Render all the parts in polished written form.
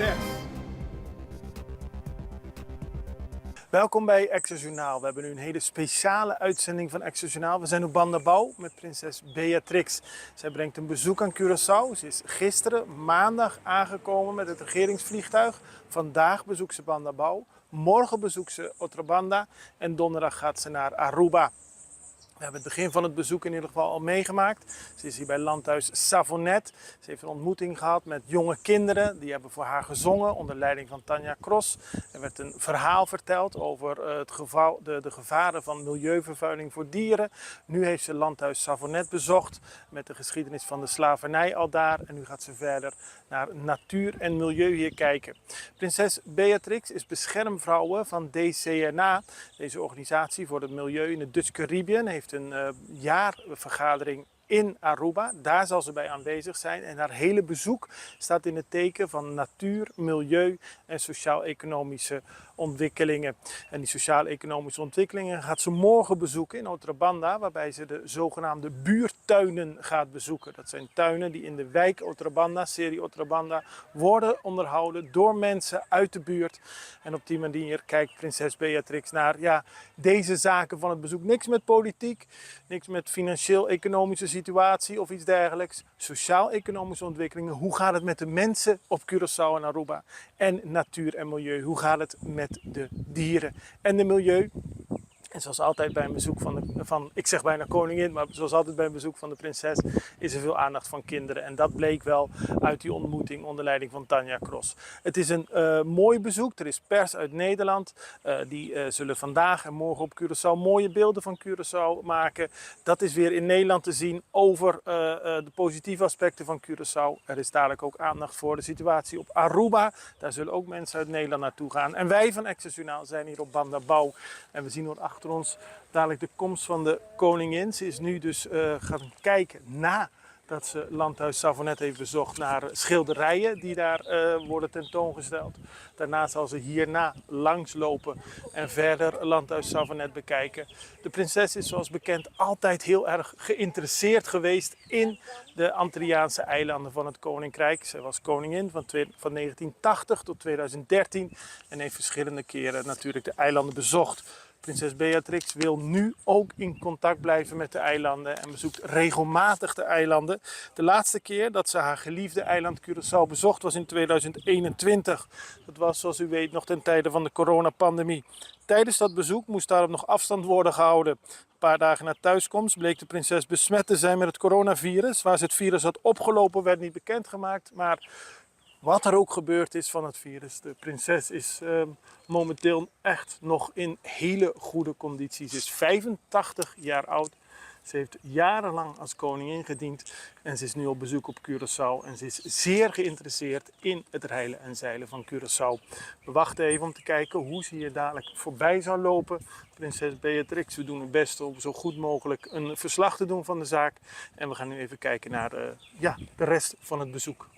pers. Welkom bij Extrajournaal. We hebben nu een hele speciale uitzending van Extrajournaal. We zijn op Bandabao met prinses Beatrix. Zij brengt een bezoek aan Curaçao. Ze is gisteren, maandag, aangekomen met het regeringsvliegtuig. Vandaag bezoekt ze Bandabao. Morgen bezoekt ze Otrobanda. En donderdag gaat ze naar Aruba. We hebben het begin van het bezoek in ieder geval al meegemaakt. Ze is hier bij landhuis Savonnet. Ze heeft een ontmoeting gehad met jonge kinderen. Die hebben voor haar gezongen onder leiding van Tanja Cross. Er werd een verhaal verteld over de gevaren van milieuvervuiling voor dieren. Nu heeft ze landhuis Savonnet bezocht met de geschiedenis van de slavernij al daar. En nu gaat ze verder naar natuur en milieu hier kijken. Prinses Beatrix is beschermvrouwe van DCNA. Deze organisatie voor het milieu in de Dutch Caribbean heeft een jaarvergadering in Aruba. Daar zal ze bij aanwezig zijn en haar hele bezoek staat in het teken van natuur, milieu en sociaal-economische ontwikkelingen. En die sociaal-economische ontwikkelingen gaat ze morgen bezoeken in Otrobanda, waarbij ze de zogenaamde buurtuinen gaat bezoeken. Dat zijn tuinen die in de wijk Otrobanda, serie Otrobanda, worden onderhouden door mensen uit de buurt. En op die manier kijkt prinses Beatrix naar deze zaken van het bezoek. Niks met politiek, niks met financieel-economische situatie of iets dergelijks. Sociaal-economische ontwikkelingen. Hoe gaat het met de mensen op Curaçao en Aruba? En natuur en milieu. Hoe gaat het met de dieren en de milieu? En zoals altijd bij een bezoek ik zeg bijna koningin, maar zoals altijd bij een bezoek van de prinses is er veel aandacht van kinderen. En dat bleek wel uit die ontmoeting onder leiding van Tanja Cross. Het is een mooi bezoek. Er is pers uit Nederland. Die zullen vandaag en morgen op Curaçao mooie beelden van Curaçao maken. Dat is weer in Nederland te zien over de positieve aspecten van Curaçao. Er is dadelijk ook aandacht voor de situatie op Aruba. Daar zullen ook mensen uit Nederland naartoe gaan. En wij van Extrajournaal zijn hier op Bandabao. En we zien achter ons dadelijk de komst van de koningin. Ze is nu dus gaan kijken nadat ze landhuis Savonnet heeft bezocht naar schilderijen die daar worden tentoongesteld. Daarna zal ze hierna langslopen en verder landhuis Savonnet bekijken. De prinses is zoals bekend altijd heel erg geïnteresseerd geweest in de Antilliaanse eilanden van het koninkrijk. Zij was koningin van 1980 tot 2013 en heeft verschillende keren natuurlijk de eilanden bezocht. Prinses Beatrix wil nu ook in contact blijven met de eilanden en bezoekt regelmatig de eilanden. De laatste keer dat ze haar geliefde eiland Curaçao bezocht was in 2021. Dat was, zoals u weet, nog ten tijde van de coronapandemie. Tijdens dat bezoek moest daarop nog afstand worden gehouden. Een paar dagen na thuiskomst bleek de prinses besmet te zijn met het coronavirus. Waar ze het virus had opgelopen werd niet bekendgemaakt, maar wat er ook gebeurd is van het virus, de prinses is momenteel echt nog in hele goede conditie. Ze is 85 jaar oud. Ze heeft jarenlang als koningin gediend en ze is nu op bezoek op Curaçao. En ze is zeer geïnteresseerd in het reilen en zeilen van Curaçao. We wachten even om te kijken hoe ze hier dadelijk voorbij zou lopen. Prinses Beatrix, we doen het best om zo goed mogelijk een verslag te doen van de zaak. En we gaan nu even kijken naar de rest van het bezoek.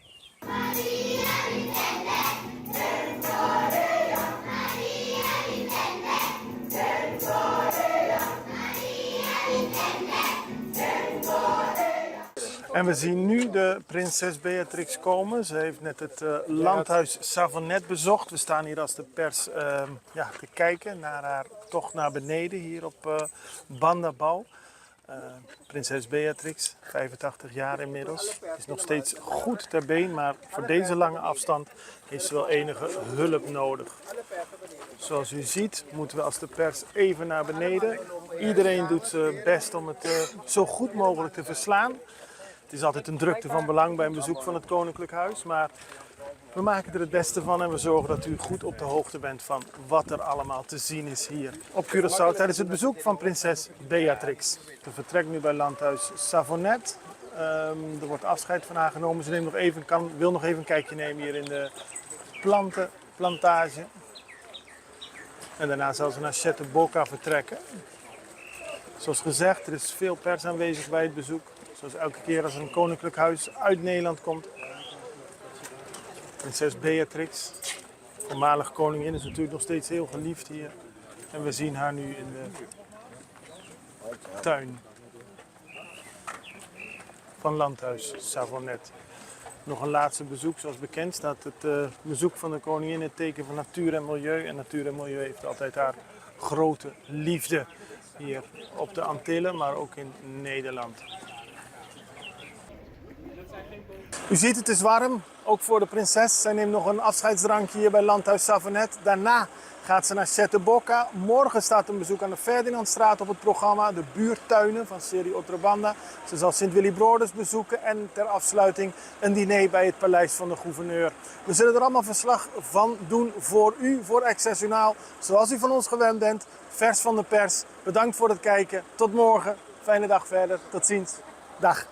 En we zien nu de prinses Beatrix komen. Ze heeft net het landhuis Savonnet bezocht. We staan hier als de pers te kijken naar haar tocht naar beneden hier op Bandabao. Prinses Beatrix, 85 jaar inmiddels, is nog steeds goed ter been, maar voor deze lange afstand heeft ze wel enige hulp nodig. Zoals u ziet moeten we als de pers even naar beneden. Iedereen doet zijn best om het zo goed mogelijk te verslaan. Het is altijd een drukte van belang bij een bezoek van het Koninklijk Huis, maar we maken er het beste van en we zorgen dat u goed op de hoogte bent van wat er allemaal te zien is hier op Curaçao tijdens het bezoek van prinses Beatrix. Ze vertrekt nu bij landhuis Savonnet. Er wordt afscheid van haar genomen. Ze wil nog even een kijkje nemen hier in de plantenplantage. En daarna zal ze naar Cheteboca vertrekken. Zoals gezegd, er is veel pers aanwezig bij het bezoek. Zoals elke keer als er een koninklijk huis uit Nederland komt. Prinses Beatrix, voormalig koningin, is natuurlijk nog steeds heel geliefd hier. En we zien haar nu in de tuin van landhuis Savonnet. Nog een laatste bezoek, zoals bekend staat het bezoek van de koningin in het teken van natuur en milieu. En natuur en milieu heeft altijd haar grote liefde hier op de Antillen, maar ook in Nederland. U ziet, het is warm, ook voor de prinses. Zij neemt nog een afscheidsdrankje hier bij Landhuis Savonet. Daarna gaat ze naar Chetebocca. Morgen staat een bezoek aan de Ferdinandstraat op het programma. De buurtuinen van serie Otrobanda. Ze zal Sint-Willibrordus bezoeken en ter afsluiting een diner bij het paleis van de gouverneur. We zullen er allemaal verslag van doen voor u, voor Excelsionaal. Zoals u van ons gewend bent, vers van de pers. Bedankt voor het kijken. Tot morgen. Fijne dag verder. Tot ziens. Dag.